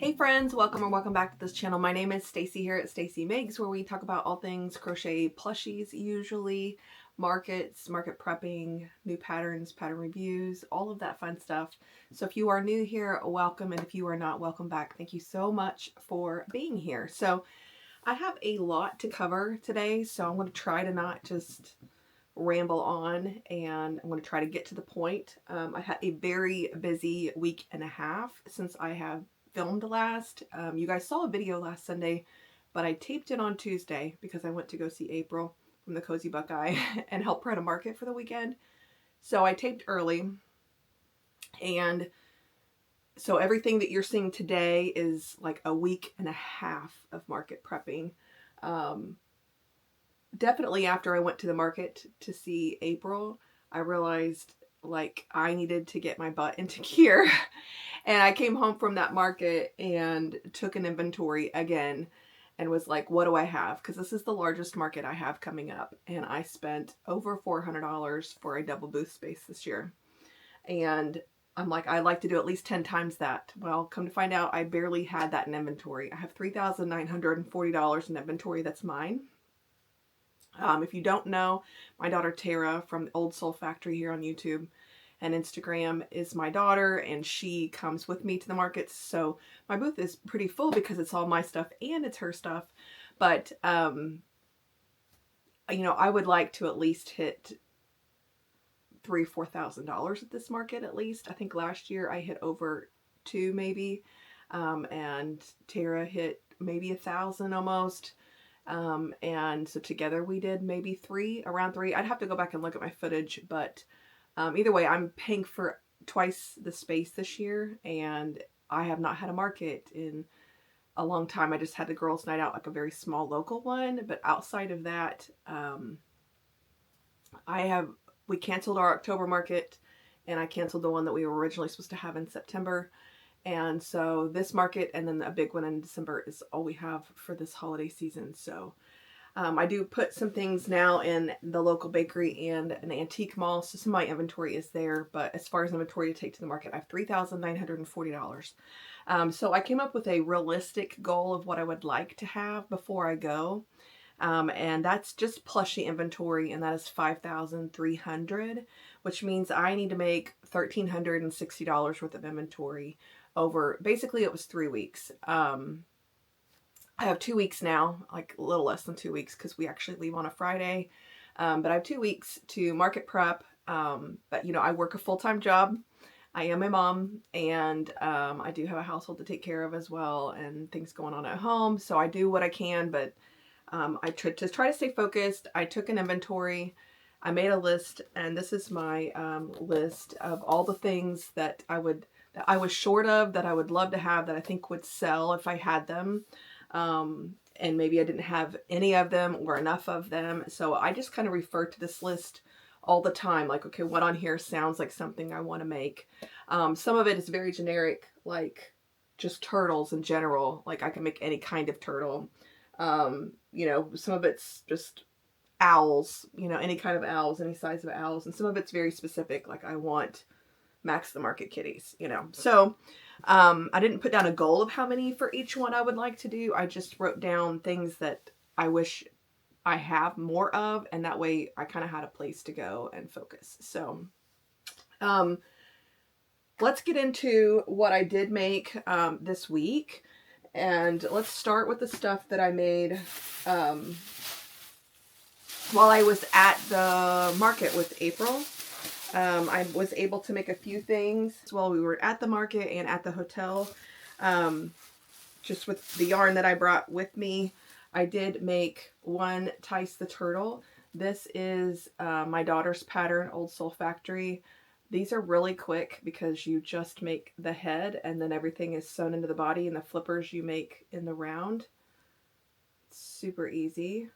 Hey friends, welcome or welcome back to this channel. My name is Stacy here at Stacy Makes, where we talk about all things crochet plushies, usually markets, market prepping, new patterns, pattern reviews, all of that fun stuff. So if you are new here, welcome, and if you are not, welcome back. Thank you so much for being here. So I have a lot to cover today, so I'm going to try to not just ramble on, and I'm going to try to get to the point. I had a very busy week and a half since I have filmed last. You guys saw a video last Sunday, but I taped it on Tuesday because I went to go see April from the Cozy Buckeye and help her at a market for the weekend. So I taped early, and so everything that you're seeing today is like a week and a half of market prepping. Definitely after I went to the market to see April, I realized like I needed to get my butt into gear. And I came home from that market and took an inventory again and was like, what do I have? Because this is the largest market I have coming up. And I spent over $400 for a double booth space this year. And I'm like, I'd like to do at least 10 times that. Well, come to find out, I barely had that in inventory. I have $3,940 in inventory that's mine. If you don't know, my daughter Tara from the Old Soul Factory here on YouTube and Instagram is my daughter, and she comes with me to the markets. So my booth is pretty full because it's all my stuff and it's her stuff. But, you know, I would like to at least hit $3,000 or $4,000 at this market at least. I think last year I hit over two maybe, and Tara hit maybe 1,000 almost. And so together we did maybe around three. I'd have to go back and look at my footage, but either way, I'm paying for twice the space this year, and I have not had a market in a long time. I just had the girls' night out, like a very small local one, but outside of that, we canceled our October market, and I canceled the one that we were originally supposed to have in September. And so this market and then a big one in December is all we have for this holiday season. So I do put some things now in the local bakery and an antique mall. So some of my inventory is there. But as far as inventory to take to the market, I have $3,940. So I came up with a realistic goal of what I would like to have before I go. And that's just plushie inventory, and that is $5,300, which means I need to make $1,360 worth of inventory over, basically it was 3 weeks. I have 2 weeks now, like a little less than 2 weeks because we actually leave on a Friday. But I have 2 weeks to market prep. But you know, I work a full-time job. I am a mom, and I do have a household to take care of as well, and things going on at home. So I do what I can, but I try to stay focused. I took an inventory. I made a list, and this is my list of all the things that I was short of, that I would love to have, that I think would sell if I had them. And maybe I didn't have any of them or enough of them. So I just kind of refer to this list all the time. Like, okay, what on here sounds like something I want to make. Some of it is very generic, like just turtles in general. Like I can make any kind of turtle. You know, some of it's just owls, you know, any kind of owls, any size of owls. And some of it's very specific. Like I want Max the Market kitties, you know. So I didn't put down a goal of how many for each one I would like to do. I just wrote down things that I wish I have more of, and that way I kind of had a place to go and focus. So let's get into what I did make this week, and let's start with the stuff that I made while I was at the market with April. I was able to make a few things while we were at the market and at the hotel. Just with the yarn that I brought with me, I did make one Tice the Turtle. This is my daughter's pattern, Old Soul Factory. These are really quick because you just make the head and then everything is sewn into the body, and the flippers you make in the round. It's super easy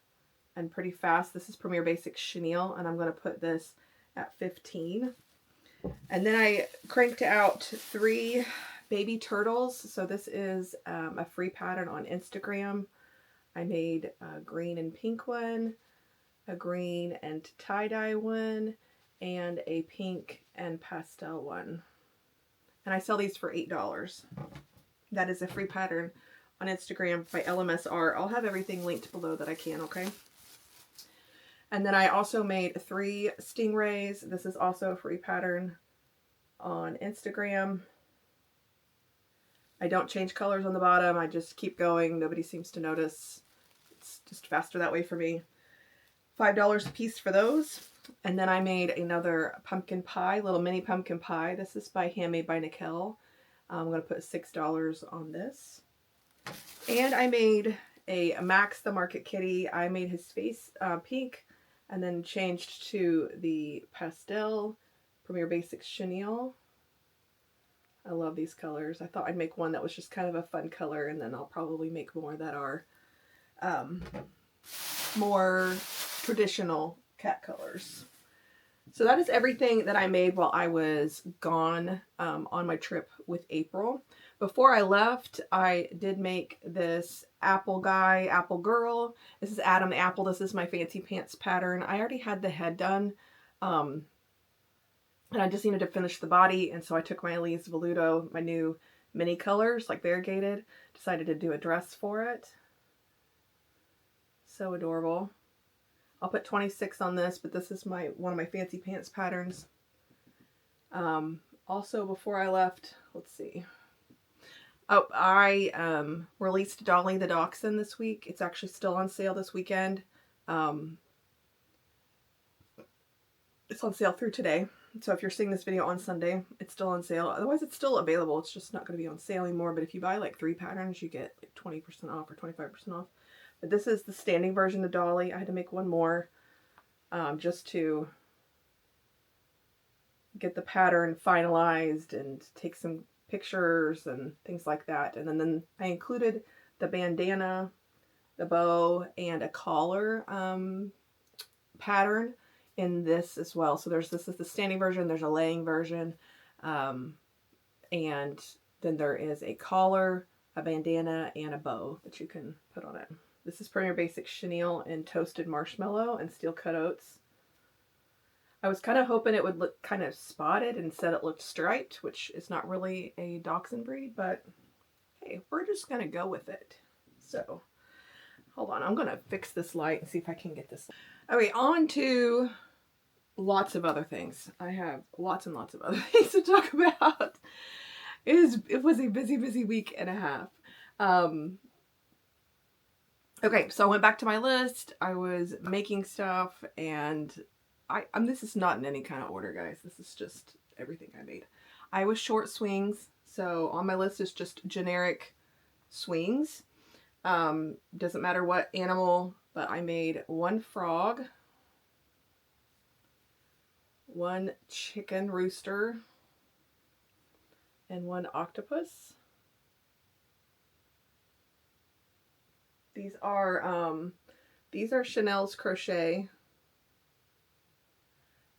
and pretty fast. This is Premier Basics Chenille, and I'm going to put this at 15. And then I cranked out 3 baby turtles. So this is a free pattern on Instagram. I made a green and pink one, a green and tie-dye one, and a pink and pastel one. And I sell these for $8. That is a free pattern on Instagram by LMSR. I'll have everything linked below that I can, okay? And then I also made 3 stingrays. This is also a free pattern on Instagram. I don't change colors on the bottom. I just keep going. Nobody seems to notice. It's just faster that way for me. $5 a piece for those. And then I made another pumpkin pie, little mini pumpkin pie. This is by Handmade by Nicole. I'm going to put $6 on this. And I made a Max the Market Kitty. I made his face pink and then changed to the pastel Premier Basics Chenille. I love these colors. I thought I'd make one that was just kind of a fun color, and then I'll probably make more that are more traditional cat colors. So that is everything that I made while I was gone on my trip with April. Before I left, I did make this apple guy, apple girl. This is Adam the Apple. This is my fancy pants pattern. I already had the head done. And I just needed to finish the body. And so I took my Elise Voluto, my new mini colors, like variegated. Decided to do a dress for it. So adorable. I'll put 26 on this, but this is one of my fancy pants patterns. Also, before I left, let's see. Oh, I released Dolly the Dachshund this week. It's actually still on sale this weekend. It's on sale through today. So if you're seeing this video on Sunday, it's still on sale. Otherwise, it's still available. It's just not going to be on sale anymore. But if you buy like 3 patterns, you get like 20% off or 25% off. But this is the standing version of Dolly. I had to make one more just to get the pattern finalized and take some pictures and things like that. And then I included the bandana, the bow, and a collar pattern in this as well. So this is the standing version, there's a laying version, and then there is a collar, a bandana, and a bow that you can put on it. This is Premier Basics Chenille in Toasted Marshmallow and Steel Cut Oats. I was kind of hoping it would look kind of spotted, and instead it looked striped, which is not really a dachshund breed, but hey, we're just going to go with it. So, hold on, I'm going to fix this light and see if I can get this. Okay, on to lots of other things. I have lots and lots of other things to talk about. It was a busy week and a half. Okay, so I went back to my list. I was making stuff, and this is not in any kind of order, guys. This is just everything I made. I was short swings, so on my list is just generic swings. Doesn't matter what animal, but I made 1 frog, 1 chicken rooster, and 1 octopus. These are Chanel's Crochet,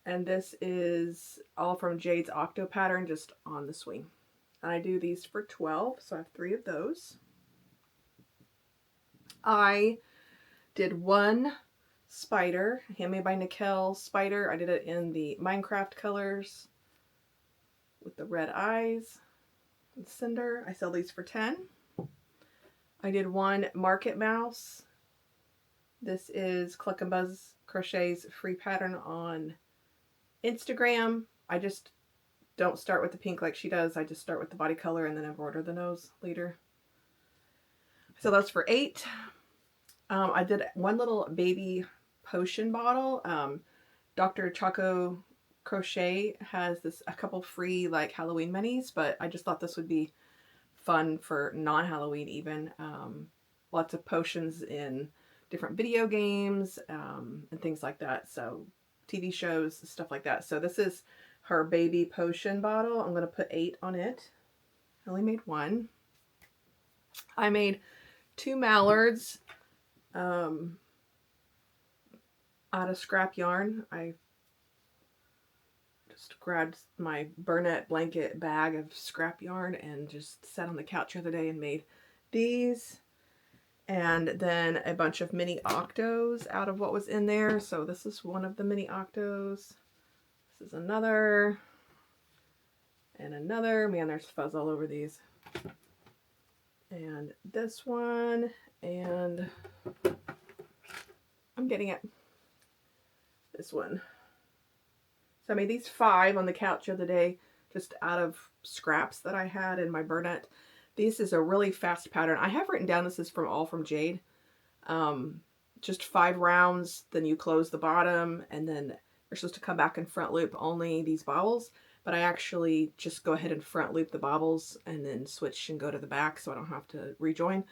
and this is all from Jade's Octo pattern, just on the swing. And I do these for 12, so I have 3 of those. I did 1 spider, Handmade by Nicole spider. I did it in the Minecraft colors with the red eyes and cinder. I sell these for 10. I did 1 market mouse. This is Cluck and Buzz Crochet's free pattern on Instagram. I just don't start with the pink like she does. I just start with the body color and then embroider the nose later. So that's for 8. I did 1 little baby potion bottle. Dr. Choco Crochet has a couple free like Halloween minis, but I just thought this would be fun for non-Halloween even. Lots of potions in different video games and things like that. So TV shows, stuff like that. So this is her baby potion bottle. I'm going to put 8 on it. I only made 1. I made 2 mallards out of scrap yarn. I just grabbed my Burnett blanket bag of scrap yarn and just sat on the couch the other day and made these. And then a bunch of mini octos out of what was in there. So this is one of the mini octos. This is another. And another. Man, there's fuzz all over these. and this one, and I'm getting it, this one. So I made these 5 on the couch the other day, just out of scraps that I had in my burnette. This is a really fast pattern. I have written down this is all from Jade. Just 5 rounds, then you close the bottom, and then you're supposed to come back and front loop only these bobbles. But I actually just go ahead and front loop the bobbles and then switch and go to the back so I don't have to rejoin.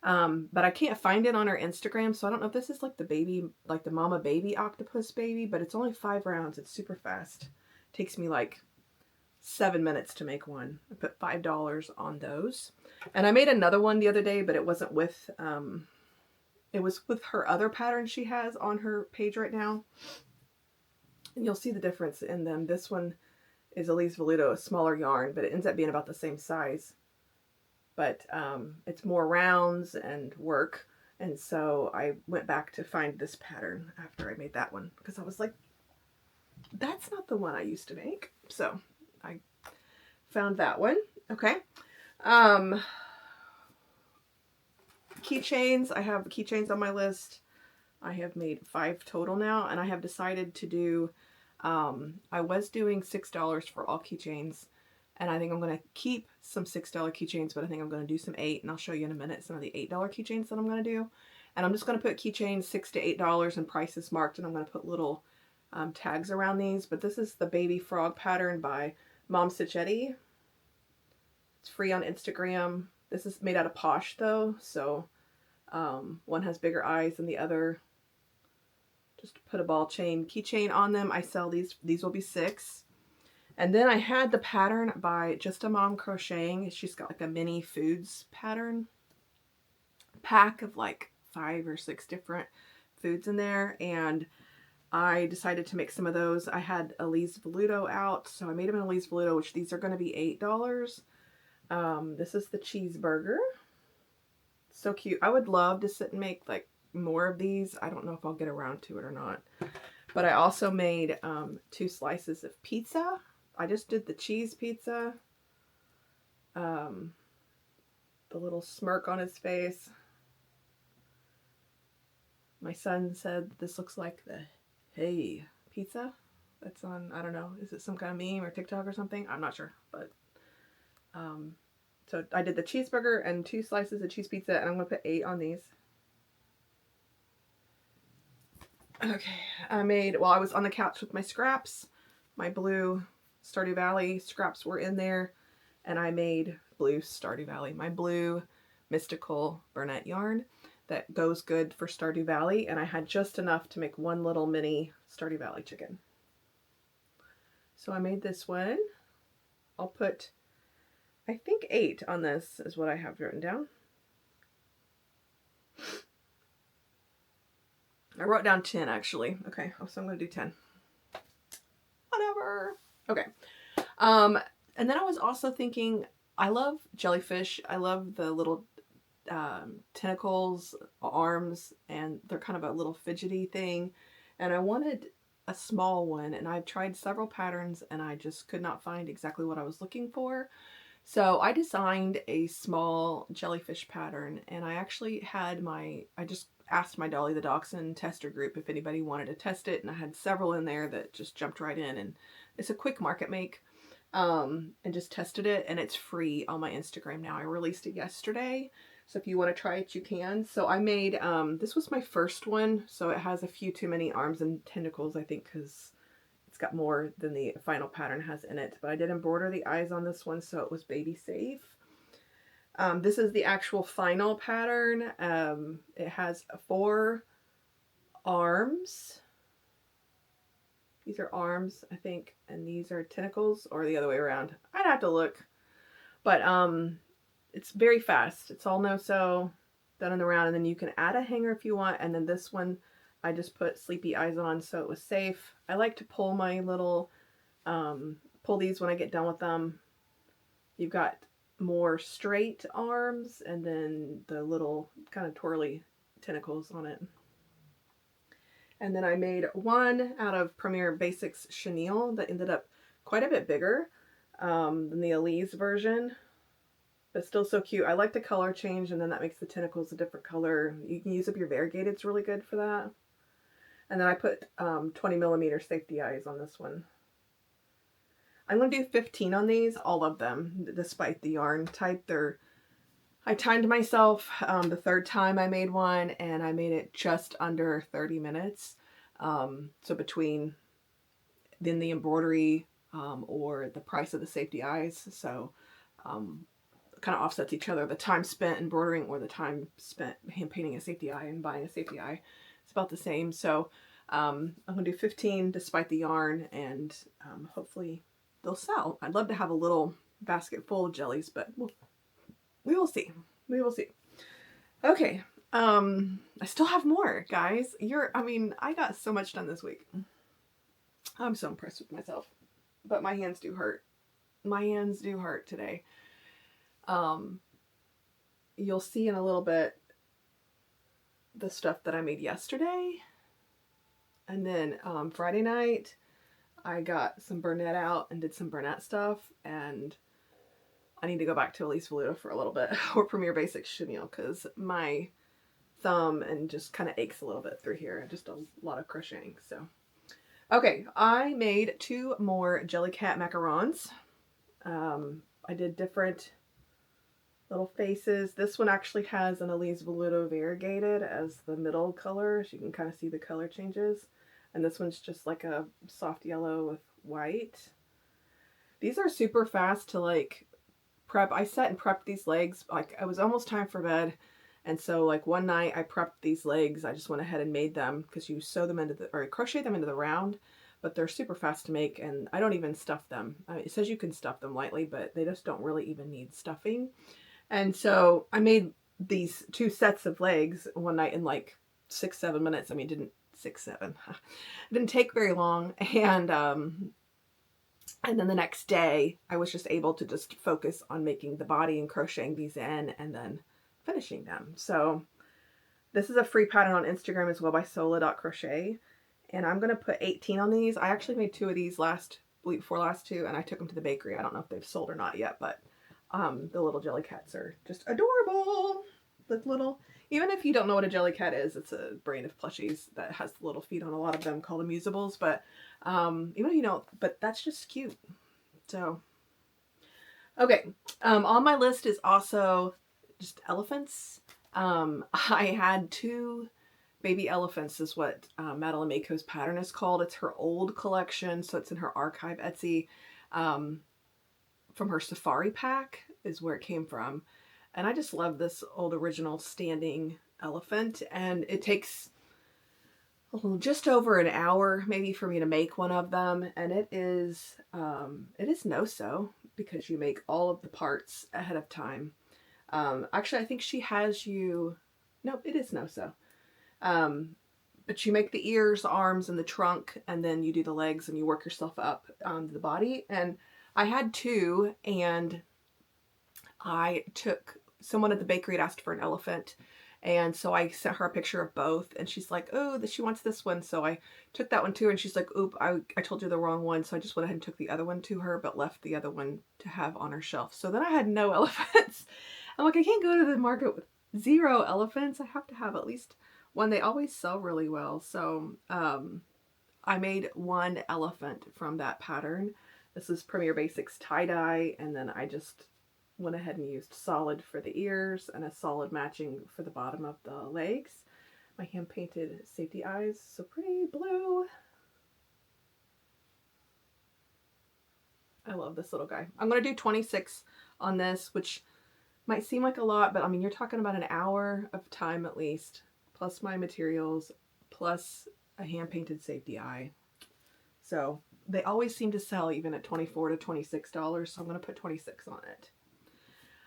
But I can't find it on her Instagram, so I don't know if this is like the baby, like the mama baby octopus baby, but it's only 5 rounds. It's super fast. It takes me like 7 minutes to make one. I put $5 on those. And I made another one the other day, but it wasn't with, it was with her other pattern she has on her page right now. And you'll see the difference in them. This one is Elise Veluto, a smaller yarn, but it ends up being about the same size. But it's more rounds and work. And so I went back to find this pattern after I made that one, because I was like, that's not the one I used to make. So I found that one. Okay. Keychains. I have keychains on my list. I have made 5 total now, and I have decided to do, I was doing $6 for all keychains, and I think I'm going to keep some $6 keychains, but I think I'm going to do some 8, and I'll show you in a minute some of the $8 keychains that I'm going to do. And I'm just going to put keychains $6 to $8 and prices marked, and I'm going to put little tags around these. But this is the baby frog pattern by Mom Sacchetti. It's free on Instagram. This is made out of Posh though, so one has bigger eyes than the other. Just put a ball chain keychain on them. I sell these. These will be $6. And then I had the pattern by Just a Mom Crocheting. She's got like a mini foods pattern pack of like 5 or 6 different foods in there, and I decided to make some of those. I had Elise Veluto out, so I made them in Elise Veluto, which these are going to be $8. This is the cheeseburger. So cute. I would love to sit and make like more of these. I don't know if I'll get around to it or not. But I also made 2 slices of pizza. I just did the cheese pizza. The little smirk on his face. My son said this looks like the Hey pizza. That's on, I don't know, is it some kind of meme or TikTok or something? I'm not sure, but so I did the cheeseburger and 2 slices of cheese pizza, and I'm going to put 8 on these. Okay, I made, while I was on the couch with my scraps, my blue Stardew Valley scraps were in there, and I made blue Stardew Valley, my blue mystical burnette yarn that goes good for Stardew Valley, and I had just enough to make one little mini Stardew Valley chicken. So I made this one. I'll put, I think 8 on this is what I have written down. I wrote down 10 actually. Okay, so I'm going to do 10. Whatever. Okay. And then I was also thinking, I love jellyfish. I love the little tentacles, arms, and they're kind of a little fidgety thing. And I wanted a small one, and I've tried several patterns and I just could not find exactly what I was looking for. So I designed a small jellyfish pattern, and I actually had I just asked my Dolly the Dachshund tester group if anybody wanted to test it, and I had several in there that just jumped right in, and it's a quick market make, and just tested it, and it's free on my Instagram now. I released it yesterday, so if you want to try it, you can. So I made, this was my first one, so it has a few too many arms and tentacles, I think, because it's got more than the final pattern has in it. But I did embroider the eyes on this one, so it was baby safe. This is the actual final pattern. It has 4 arms. These are arms, I think, and these are tentacles, or the other way around. I'd have to look. But it's very fast. It's all no-sew, done in the round, and then you can add a hanger if you want. And then this one, I just put sleepy eyes on, so it was safe. I like to pull my little, pull these when I get done with them. You've got more straight arms, and then the little kind of twirly tentacles on it. And then I made one out of Premier Basics chenille that ended up quite a bit bigger than the Elise version. but still so cute. I like the color change, and then that makes the tentacles a different color. You can use up your variegated, it's really good for that. And then I put 20mm safety eyes on this one. I'm going to do 15 on these, all of them, despite the yarn type. I timed myself the third time I made one, and I made it just under 30 minutes. So between then the embroidery or the price of the safety eyes, so kind of offsets each other. The time spent embroidering or the time spent hand painting a safety eye and buying a safety eye, it's about the same. So I'm going to do 15 despite the yarn, and hopefully they'll sell. I'd love to have a little basket full of jellies, but we will see. We will see. Okay. I still have more, guys. I got so much done this week. I'm so impressed with myself. But my hands do hurt. My hands do hurt today. You'll see in a little bit the stuff that I made yesterday. And then Friday night, I got some Burnett out and did some Burnett stuff. And I need to go back to Elise Voluta for a little bit, or Premier Basics Chenille, because my thumb and just kind of aches a little bit through here. Just a lot of crocheting. So, okay, I made 2 more Jellycat macarons. I did different little faces. This one actually has an Elise Voluta variegated as the middle color, so you can kind of see the color changes. And this one's just like a soft yellow with white. These are super fast to like prep. I sat and prepped these legs. Like, it was almost time for bed. And so like one night I prepped these legs. I just went ahead and made them, because you sew them into or crochet them into the round, but they're super fast to make, and I don't even stuff them. It says you can stuff them lightly, but they just don't really even need stuffing. And so I made these 2 sets of legs one night in like 6-7 minutes. I mean, didn't 6-7. It didn't take very long. And then the next day, I was just able to just focus on making the body and crocheting these in and then finishing them. So this is a free pattern on Instagram as well by sola.crochet. And I'm going to put 18 on these. I actually made 2 of these week before last 2, and I took them to the bakery. I don't know if they've sold or not yet, but the little Jellycats are just adorable. The little, even if you don't know what a Jellycat is, it's a brand of plushies that has the little feet on a lot of them called Amusables. But even if you don't, but that's just cute. So, okay. On my list is also just elephants. I had 2 baby elephants is what Madeline Mako's pattern is called. It's her old collection, so it's in her archive Etsy. From her safari pack is where it came from. And I just love this old original standing elephant, and it takes just over an hour maybe for me to make one of them, and it is no-sew, because you make all of the parts ahead of time. Actually, I think she has you, no, it is no-sew. But you make the ears, arms, and the trunk, and then you do the legs, and you work yourself up on the body. And I had 2, and someone at the bakery had asked for an elephant, and so I sent her a picture of both, and she's like, oh, she wants this one. So I took that one too, and she's like, oop, I told you the wrong one. So I just went ahead and took the other one to her, but left the other one to have on her shelf. So then I had no elephants. I'm like, I can't go to the market with 0 elephants. I have to have at least one. They always sell really well. So I made 1 elephant from that pattern. This is Premier Basics tie-dye, and then I just went ahead and used solid for the ears and a solid matching for the bottom of the legs. My hand-painted safety eyes, so pretty blue. I love this little guy. I'm going to do 26 on this, which might seem like a lot, but I mean, you're talking about an hour of time at least, plus my materials, plus a hand-painted safety eye. So they always seem to sell even at $24 to $26, so I'm going to put 26 on it.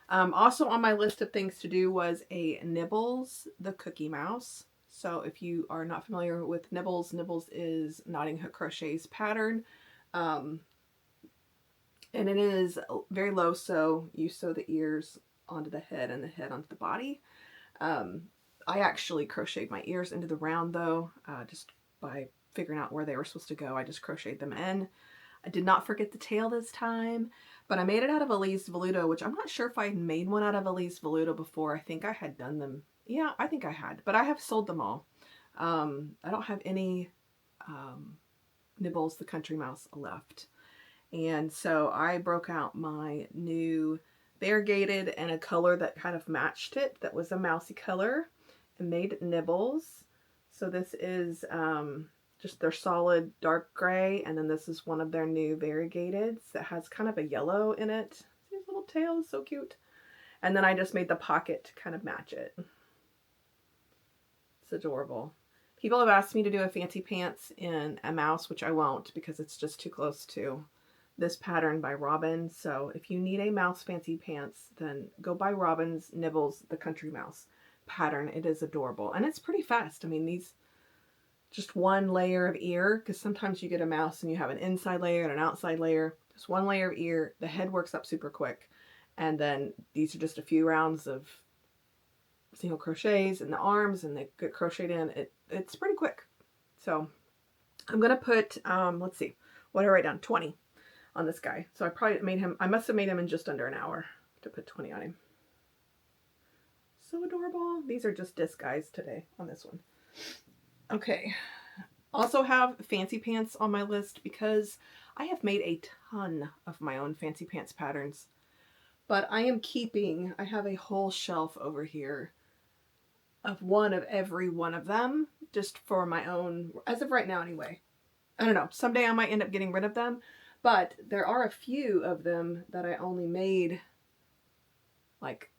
Also on my list of things to do was a Nibbles the Cookie Mouse. So if you are not familiar with Nibbles, Nibbles is Knotting Hook Crochet's pattern. And it is very low sew. You sew the ears onto the head and the head onto the body. I actually crocheted my ears into the round though, just by figuring out where they were supposed to go. I just crocheted them in. I did not forget the tail this time, but I made it out of Elise Veluto, which I'm not sure if I had made one out of Elise Veluto before. I think I had done them. Yeah, I think I had, but I have sold them all. I don't have any Nibbles the Country Mouse left. And so I broke out my new variegated and a color that kind of matched it, that was a mousy color, and made Nibbles. So this is just their solid dark gray, and then this is one of their new variegateds that has kind of a yellow in it. These little tails, so cute. And then I just made the pocket to kind of match it. It's adorable. People have asked me to do a fancy pants in a mouse, which I won't because it's just too close to this pattern by Robin. So if you need a mouse fancy pants, then go buy Robin's Nibbles the Country Mouse pattern. It is adorable, and it's pretty fast. I mean, these just one layer of ear, because sometimes you get a mouse and you have an inside layer and an outside layer. Just one layer of ear. The head works up super quick, and then these are just a few rounds of single crochets in the arms, and they get crocheted in. It's pretty quick. So I'm gonna put let's see, what did I write down? 20 on this guy. So I must have made him in just under an hour to put 20 on him. So adorable. These are just disc guys today on this one. Okay. Also have fancy pants on my list because I have made a ton of my own fancy pants patterns, but I have a whole shelf over here of one of every one of them, just for my own, as of right now anyway. I don't know, someday I might end up getting rid of them, but there are a few of them that I only made, like,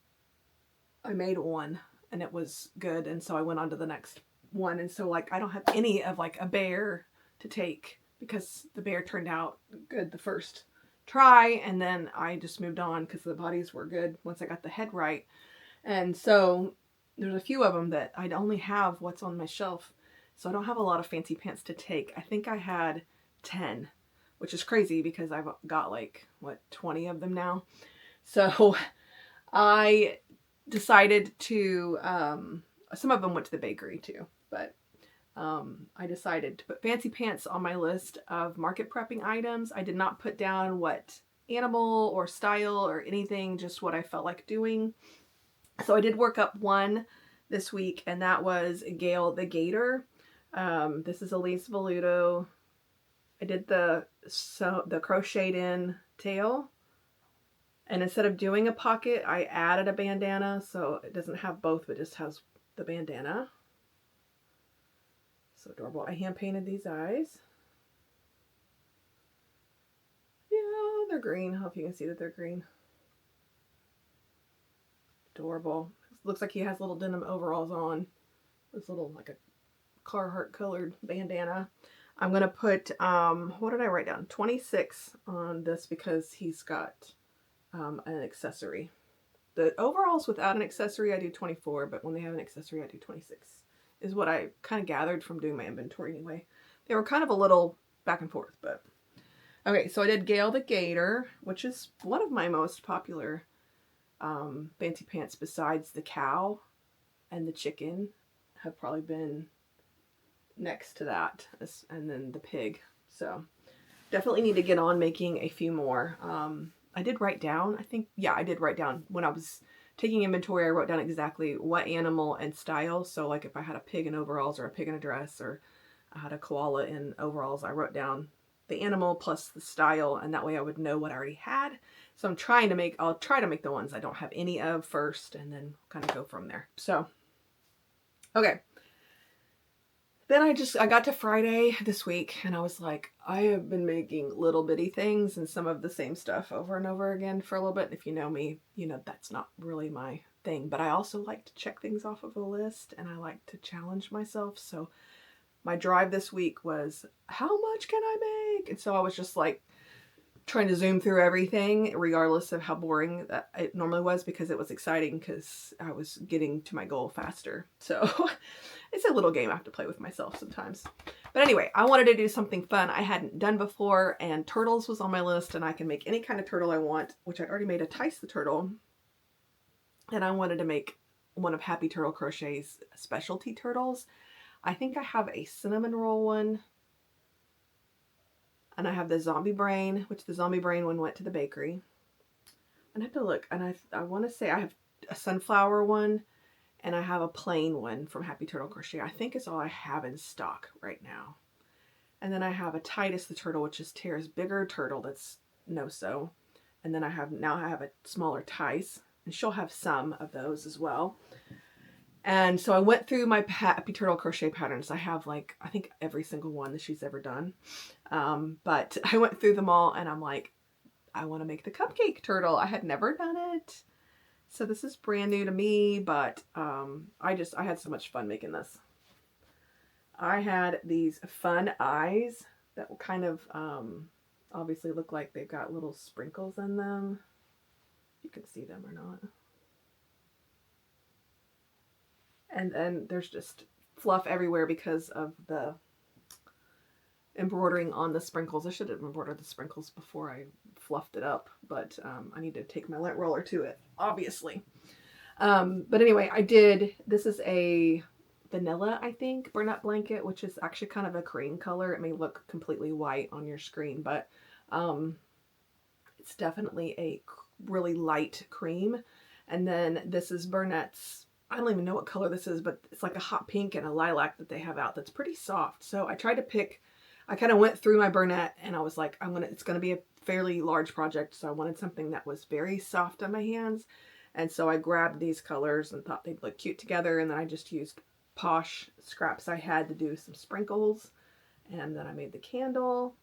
I made one and it was good, and so I went on to the next one, and so like I don't have any of like a bear to take because the bear turned out good the first try, and then I just moved on because the bodies were good once I got the head right. And so there's a few of them that I'd only have what's on my shelf, so I don't have a lot of fancy pants to take. I think I had 10, which is crazy because I've got like, what, 20 of them now. So I decided to, some of them went to the bakery too, but I decided to put fancy pants on my list of market prepping items. I did not put down what animal or style or anything, just what I felt like doing. So I did work up one this week, and that was Gail the Gator. This is Elise Veluto. I did the crocheted in tail, and instead of doing a pocket, I added a bandana, so it doesn't have both, but just has the bandana. So adorable. I hand painted these eyes. Yeah, they're green. I hope you can see that they're green. Adorable. Looks like he has little denim overalls on. This little, like a Carhartt colored bandana. I'm going to put, what did I write down? 26 on this because he's got an accessory. The overalls without an accessory, I do 24, but when they have an accessory, I do 26, is what I kind of gathered from doing my inventory anyway. They were kind of a little back and forth, but. Okay, so I did Gail the Gator, which is one of my most popular fancy pants besides the cow and the chicken, have probably been next to that, and then the pig. So definitely need to get on making a few more. I did write down, I think, yeah, I did write down when I was taking inventory. I wrote down exactly what animal and style. So like if I had a pig in overalls or a pig in a dress, or I had a koala in overalls, I wrote down the animal plus the style, and that way I would know what I already had. So I'll try to make the ones I don't have any of first, and then kind of go from there. So, okay. Then I got to Friday this week, and I was like, I have been making little bitty things and some of the same stuff over and over again for a little bit. And if you know me, you know that's not really my thing, but I also like to check things off of a list, and I like to challenge myself. So my drive this week was, how much can I make? And so I was just like trying to zoom through everything, regardless of how boring that it normally was, because it was exciting because I was getting to my goal faster. So it's a little game I have to play with myself sometimes. But anyway, I wanted to do something fun I hadn't done before, and turtles was on my list, and I can make any kind of turtle I want, which I already made a Tice the Turtle. And I wanted to make one of Happy Turtle Crochet's specialty turtles. I think I have a cinnamon roll one. And I have the zombie brain, which the zombie brain one went to the bakery. And I have to look, and I want to say I have a sunflower one, and I have a plain one from Happy Turtle Crochet. I think it's all I have in stock right now. And then I have a Titus the turtle, which is Tara's bigger turtle that's no-sew. And then I have a smaller Tice, and she'll have some of those as well. And so I went through my Happy Turtle Crochet patterns. I have like, I think every single one that she's ever done. But I went through them all, and I'm like, I want to make the cupcake turtle. I had never done it. So this is brand new to me, but I had so much fun making this. I had these fun eyes that will kind of obviously look like they've got little sprinkles in them. You can see them or not. And then there's just fluff everywhere because of the embroidering on the sprinkles. I should have embroidered the sprinkles before I fluffed it up, but I need to take my lint roller to it, obviously. But anyway, this is a vanilla, I think, burlap blanket, which is actually kind of a cream color. It may look completely white on your screen, but it's definitely a really light cream. And then this is Burnett's, I don't even know what color this is, but it's like a hot pink and a lilac that they have out that's pretty soft. So I tried to pick, I kind of went through my Burnett, and I was like, it's going to be a fairly large project. So I wanted something that was very soft on my hands. And so I grabbed these colors and thought they'd look cute together. And then I just used Posh scraps I had to do some sprinkles. And then I made the candle.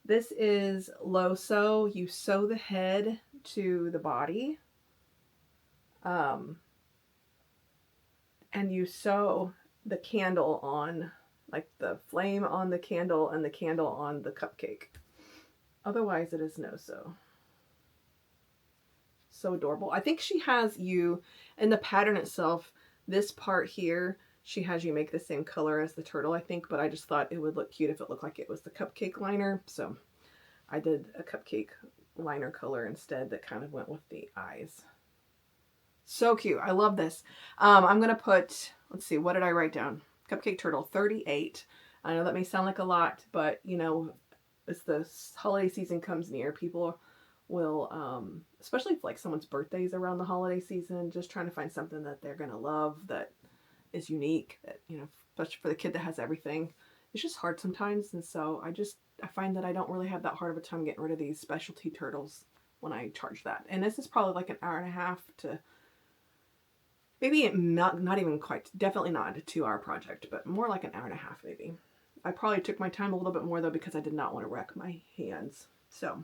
This is low sew. You sew the head to the body. And you sew the candle on, like the flame on the candle and the candle on the cupcake. Otherwise it is no sew. So adorable. I think she has you, in the pattern itself, this part here, she has you make the same color as the turtle, I think, but I just thought it would look cute if it looked like it was the cupcake liner. So I did a cupcake liner color instead that kind of went with the eyes. So cute. I love this. I'm going to put, let's see, what did I write down? Cupcake turtle 38. I know that may sound like a lot, but you know, as the holiday season comes near, people will, especially if like someone's birthday is around the holiday season, just trying to find something that they're going to love, that is unique, that, you know, especially for the kid that has everything. It's just hard sometimes. And so I find that I don't really have that hard of a time getting rid of these specialty turtles when I charge that. And this is probably like an hour and a half to maybe not even quite, definitely not a 2-hour project, but more like an hour and a half maybe. I probably took my time a little bit more though, because I did not want to wreck my hands. So,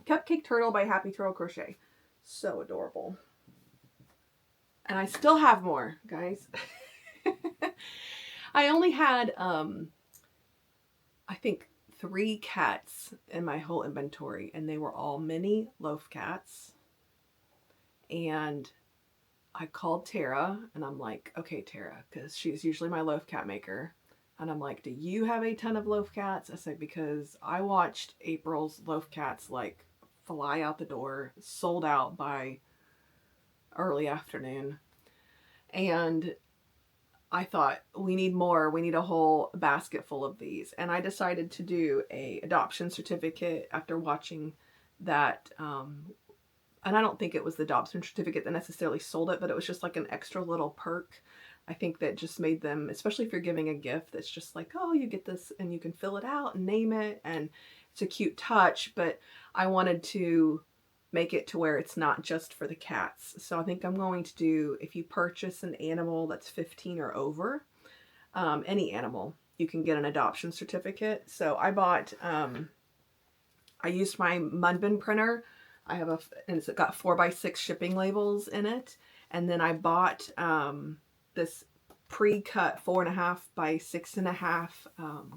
Cupcake Turtle by Happy Turtle Crochet. So adorable. And I still have more, guys. I only had, I think 3 cats in my whole inventory, and they were all mini loaf cats. And I called Tara, and I'm like, okay, Tara, because she's usually my loaf cat maker. And I'm like, do you have a ton of loaf cats? I said, because I watched April's loaf cats like fly out the door, sold out by early afternoon. And I thought, we need more. We need a whole basket full of these. And I decided to do a adoption certificate after watching that, and I don't think it was the adoption certificate that necessarily sold it, but it was just like an extra little perk. I think that just made them, especially if you're giving a gift that's just like, oh, you get this and you can fill it out and name it, and it's a cute touch. But I wanted to make it to where it's not just for the cats. So I think I'm going to do, if you purchase an animal that's 15 or over, any animal, you can get an adoption certificate. So I bought, I used my Munbin printer. I have and it's got 4x6 shipping labels in it. And then I bought this pre-cut 4.5 by 6.5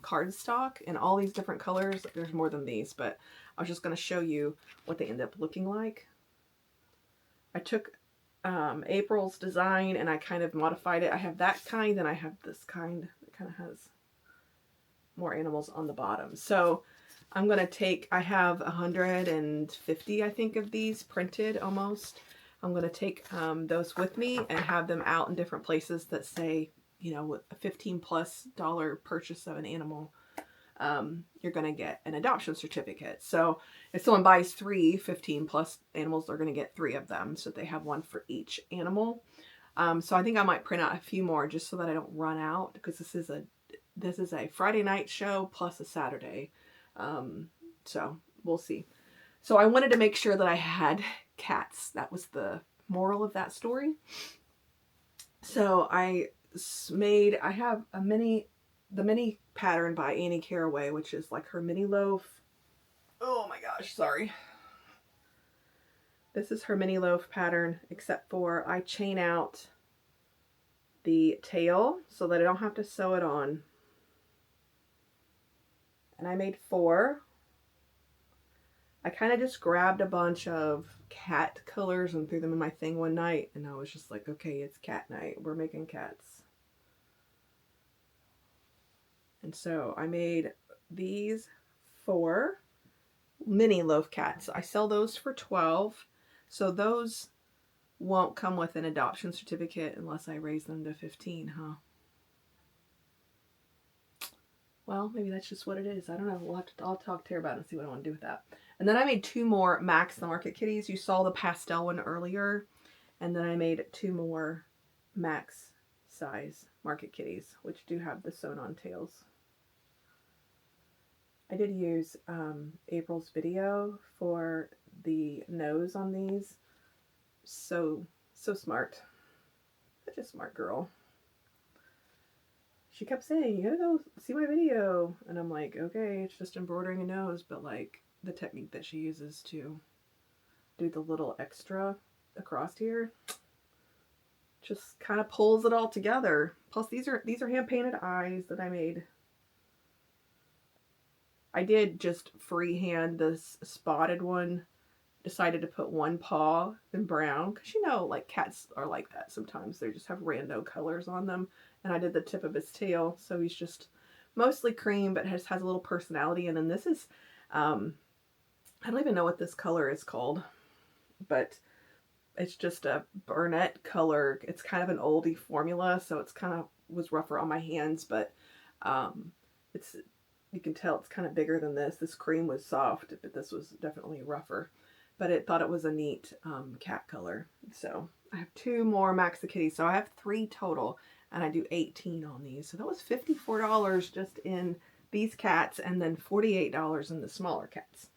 cardstock in all these different colors. There's more than these, but I was just going to show you what they end up looking like. I took April's design and I kind of modified it. I have that kind, and I have this kind that kind of has more animals on the bottom. So I'm going to take, I have 150, I think, of these printed almost. I'm going to take those with me and have them out in different places that say, you know, a $15+ purchase of an animal. you're going to get an adoption certificate. So if someone buys 15 plus animals, they're going to get 3 of them. So they have one for each animal. So I think I might print out a few more just so that I don't run out, because this is a Friday night show plus a Saturday. So we'll see. So I wanted to make sure that I had cats. That was the moral of that story. So I have the mini pattern by Annie Caraway, which is like her mini loaf. Oh my gosh, sorry. This is her mini loaf pattern, except for I chain out the tail so that I don't have to sew it on. And I made 4. I kind of just grabbed a bunch of cat colors and threw them in my thing one night, and I was just like, okay, it's cat night. We're making cats. And so I made these 4 mini loaf cats. I sell those for $12. So those won't come with an adoption certificate unless I raise them to 15, huh? Well, maybe that's just what it is. I don't know. I'll talk to her about it and see what I want to do with that. And then I made 2 more Max the Market Kitties. You saw the pastel one earlier. And then I made 2 more Max size Market Kitties, which do have the sewn on tails. I did use April's video for the nose on these. So smart. Such a smart girl. She kept saying, you gotta go see my video. And I'm like, okay, it's just embroidering a nose, but like the technique that she uses to do the little extra across here just kind of pulls it all together. Plus these are hand-painted eyes that I made. I did just freehand this spotted one. Decided to put one paw in brown, because you know, like cats are like that sometimes. They just have rando colors on them. And I did the tip of his tail, so he's just mostly cream, but has a little personality. And then this is, I don't even know what this color is called, but it's just a Burnett color. It's kind of an oldie formula, so it's kind of was rougher on my hands, but you can tell it's kind of bigger than this. This cream was soft, but this was definitely rougher. But it thought it was a neat cat color. So I have 2 more Max the Kitty. So I have 3 total, and I do 18 on these. So that was $54 just in these cats, and then $48 in the smaller cats.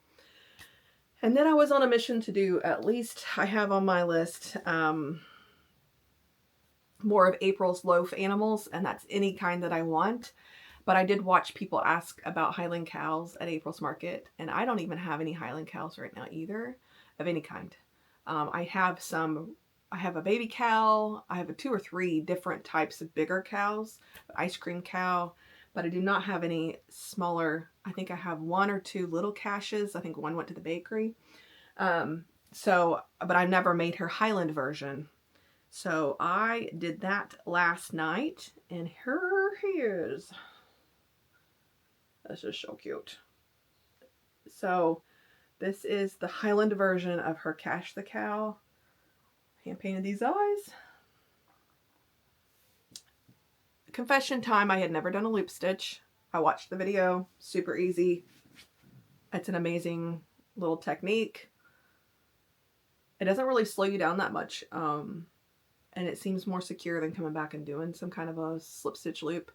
And then I was on a mission to do, at least I have on my list, more of April's loaf animals, and that's any kind that I want. But I did watch people ask about Highland cows at April's Market, and I don't even have any Highland cows right now either, of any kind. I have a baby cow. I have 2 or 3 different types of bigger cows, ice cream cow, but I do not have any smaller. I think I have 1 or 2 little caches. I think one went to the bakery. But I've never made her Highland version. So I did that last night, and here he is. That's just so cute. So this is the Highland version of her Cash the Cow. Hand painted these eyes. Confession time, I had never done a loop stitch. I watched the video, super easy. It's an amazing little technique. It doesn't really slow you down that much. And it seems more secure than coming back and doing some kind of a slip stitch loop.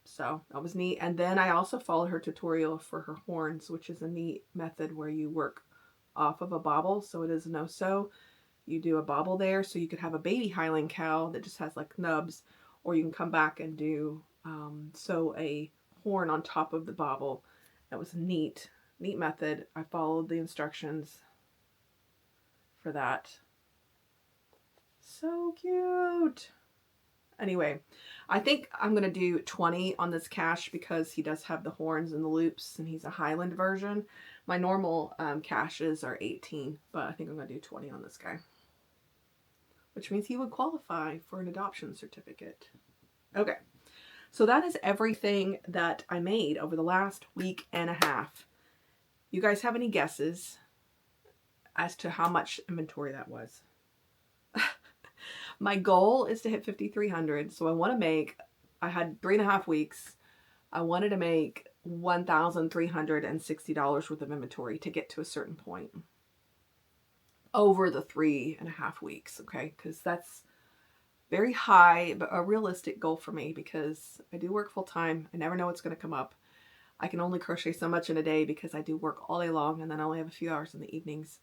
So that was neat. And then I also followed her tutorial for her horns, which is a neat method where you work off of a bobble. So it is no sew. You do a bobble there, so you could have a baby Highland cow that just has like nubs, or you can come back and do sew a horn on top of the bobble. That was a neat method. I followed the instructions for that. So cute. Anyway, I think I'm going to do 20 on this cache because he does have the horns and the loops, and he's a Highland version. My normal caches are 18, but I think I'm going to do 20 on this guy, which means he would qualify for an adoption certificate. Okay, so that is everything that I made over the last week and a half. You guys have any guesses as to how much inventory that was? My goal is to hit 5,300. So I want to make, I had 3.5 weeks. I wanted to make $1,360 worth of inventory to get to a certain point over the 3.5 weeks. Okay, because that's very high, but a realistic goal for me because I do work full time. I never know what's going to come up. I can only crochet so much in a day because I do work all day long and then I only have a few hours in the evenings.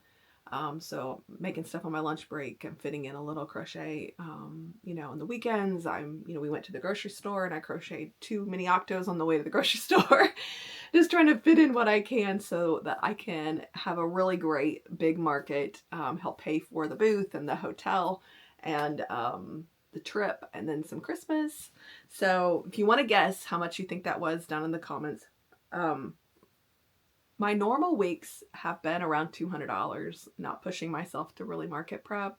So making stuff on my lunch break and fitting in a little crochet, you know, on the weekends, we went to the grocery store and I crocheted 2 mini octos on the way to the grocery store, just trying to fit in what I can so that I can have a really great big market, help pay for the booth and the hotel and, the trip and then some Christmas. So if you want to guess how much you think that was, down in the comments. My normal weeks have been around $200, not pushing myself to really market prep.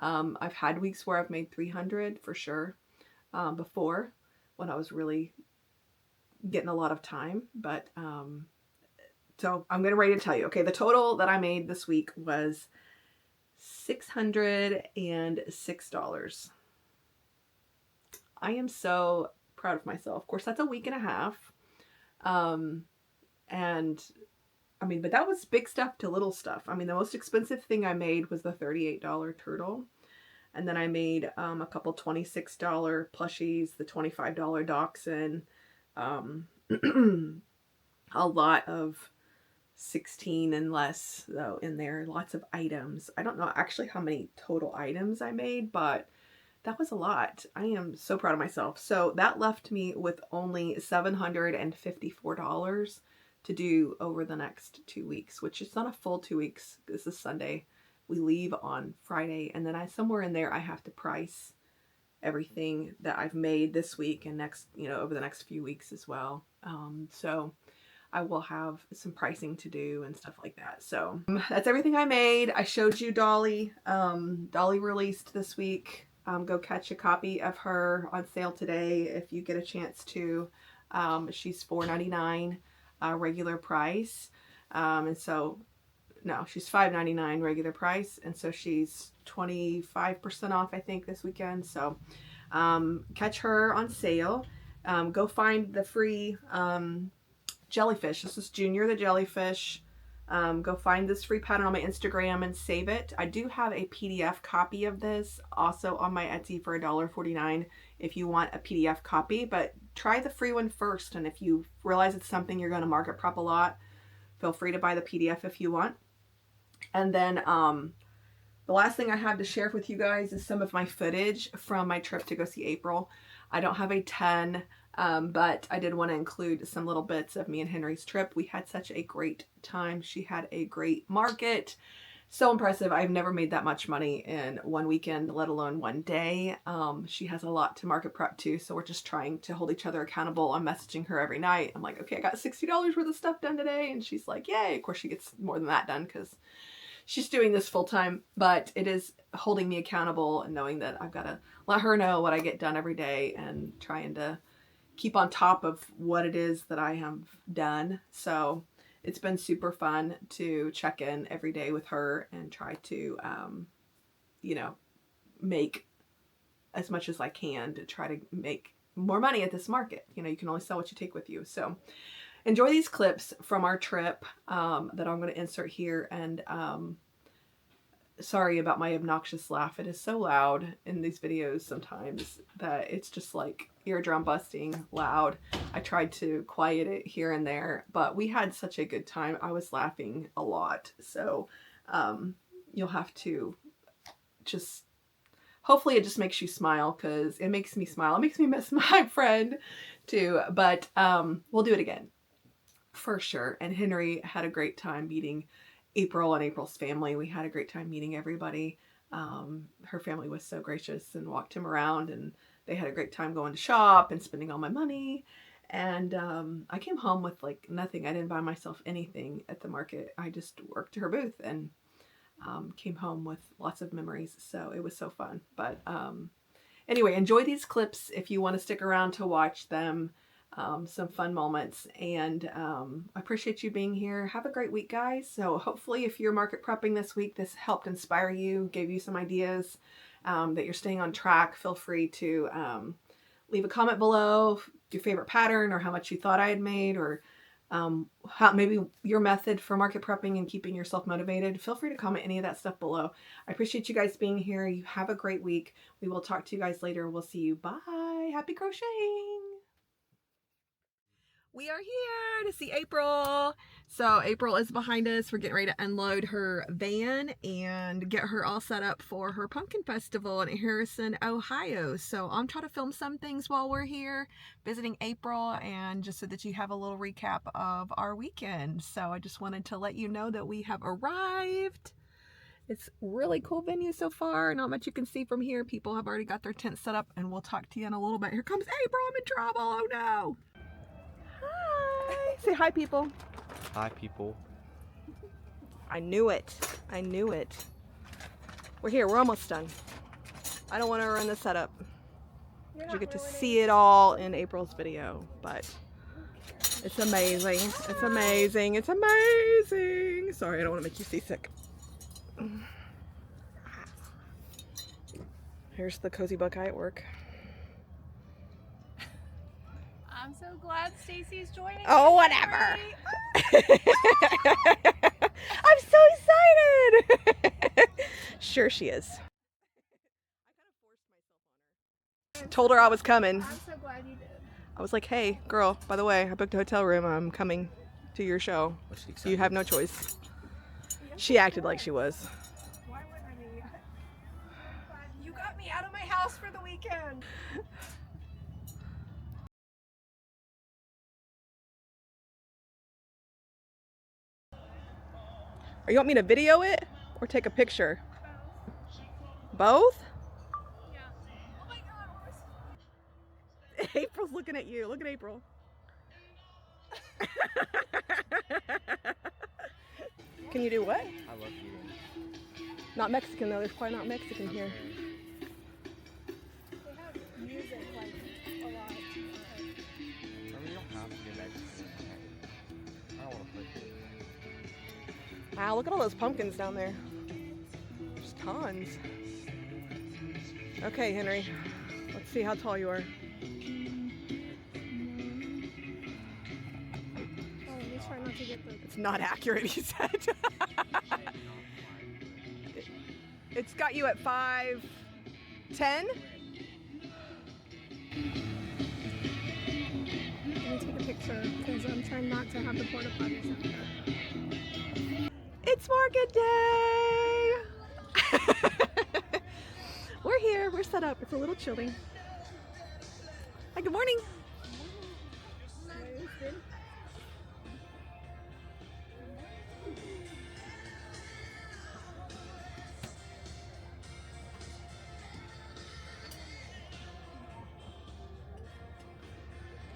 I've had weeks where I've made $300 for sure, before, when I was really getting a lot of time. But so I'm getting ready to tell you. Okay, the total that I made this week was $606. I am so proud of myself. Of course, that's a week and a half. And I mean, but that was big stuff to little stuff. I mean, the most expensive thing I made was the $38 turtle. And then I made a couple $26 plushies, the $25 dachshund, a lot of 16 and less though in there, lots of items. I don't know actually how many total items I made, but that was a lot. I am so proud of myself. So that left me with only $754 to do over the next 2 weeks, which is not a full 2 weeks. This is Sunday. We leave on Friday, and then somewhere in there I have to price everything that I've made this week and next, over the next few weeks as well. So I will have some pricing to do and stuff like that. So that's everything I made. I showed you Dolly. Dolly released this week. Go catch a copy of her on sale today if you get a chance to. She's $4.99 regular price. And so, no, she's $5.99 regular price. And so she's 25% off, I think, this weekend. So catch her on sale. Go find the free jellyfish. This is Junior the jellyfish. Go find this free pattern on my Instagram and save it. I do have a PDF copy of this also on my Etsy for $1.49 if you want a PDF copy, but try the free one first. And if you realize it's something you're going to market prep a lot, feel free to buy the PDF if you want. And then the last thing I have to share with you guys is some of my footage from my trip to go see April. I don't have a ton, but I did want to include some little bits of me and Henry's trip. We had such a great time. She had a great market. So impressive. I've never made that much money in one weekend, let alone one day. She has a lot to market prep too, so we're just trying to hold each other accountable. I'm messaging her every night. I'm like, okay, I got $60 worth of stuff done today. And she's like, yay. Of course, she gets more than that done because she's doing this full time, but it is holding me accountable and knowing that I've got to let her know what I get done every day and trying to keep on top of what it is that I have done. So it's been super fun to check in every day with her and try to, make as much as I can to try to make more money at this market. You can only sell what you take with you. So enjoy these clips from our trip that I'm going to insert here. And sorry about my obnoxious laugh. It is so loud in these videos sometimes that it's just like eardrum busting loud. I tried to quiet it here and there, but we had such a good time. I was laughing a lot. So you'll have to just, hopefully it just makes you smile, because it makes me smile. It makes me miss my friend too, but we'll do it again for sure. And Henry had a great time meeting April and April's family. We had a great time meeting everybody. Her family was so gracious and walked him around, and they had a great time going to shop and spending all my money. And I came home with like nothing. I didn't buy myself anything at the market. I just worked to her booth and came home with lots of memories. So it was so fun. But anyway, enjoy these clips if you want to stick around to watch them. Some fun moments, and I appreciate you being here. Have a great week, guys. So hopefully if you're market prepping this week, this helped inspire you, gave you some ideas, that you're staying on track. Feel free to leave a comment below. your favorite pattern, or how much you thought I had made, or how maybe your method for market prepping and keeping yourself motivated. Feel free to comment any of that stuff below. I appreciate you guys being here. You have a great week. We will talk to you guys later. We'll see you. Bye. Happy crocheting. We are here to see April. So April is behind us. We're getting ready to unload her van and get her all set up for her pumpkin festival in Harrison, Ohio. So I'm trying to film some things while we're here visiting April, and just so that you have a little recap of our weekend. So I just wanted to let you know that we have arrived. It's really cool venue so far. Not much you can see from here. People have already got their tents set up, and we'll talk to you in a little bit. Here comes April. I'm in trouble. Oh no. Hi. Say hi, people. Hi, people. I knew it. I knew it. We're here. We're almost done. I don't want to ruin the setup. You get to see it all in April's video, but it's amazing. It's amazing. It's amazing. Sorry, I don't want to make you seasick. Here's the cozy buckeye at work. I'm so glad Stacy's joining. Oh, whatever. I'm so excited. Sure she is. Told her I was coming. I'm so glad you did. I was like, hey, girl, by the way, I booked a hotel room. I'm coming to your show. You have no choice. She acted like she was. Why wouldn't I be? You got me out of my house for the weekend. Or you want me to video it or take a picture? Both? Yeah. Oh my God. April's looking at you. Look at April. Can you do what? I love you. Not Mexican though. There's probably not Mexican here. They have music like a lot. I mean, you don't have to be Mexican. I don't want to push it. Wow, look at all those pumpkins down there. There's tons. Okay, Henry. Let's see how tall you are. Oh, let me try not to get the... It's not accurate, he said. It's got you at 5'10". Let me take a picture because I'm trying not to have the porta potties out there. It's market day! We're here, we're set up. It's a little chilly. Hi, good morning.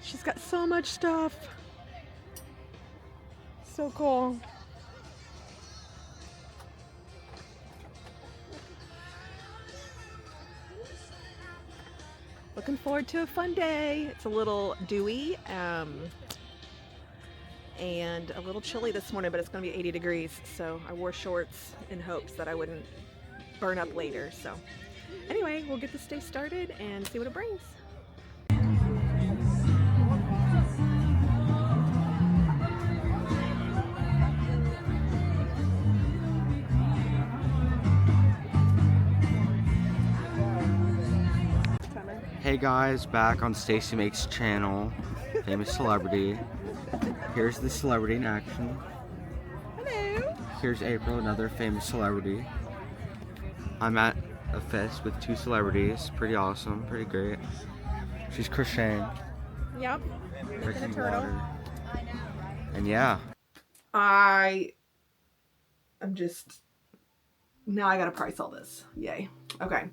She's got so much stuff. So cool. Looking forward to a fun day. It's a little dewy and a little chilly this morning, but it's going to be 80 degrees. So I wore shorts in hopes that I wouldn't burn up later. So anyway, we'll get this day started and see what it brings. Hey guys, back on Stacy Makes channel, famous celebrity. Here's the celebrity in action. Hello. Here's April, another famous celebrity. I'm at a fest with two celebrities. Pretty awesome, pretty great. She's crocheting, Yep. drinking water. And yeah. I'm just, now I gotta price all this. Yay. Okay.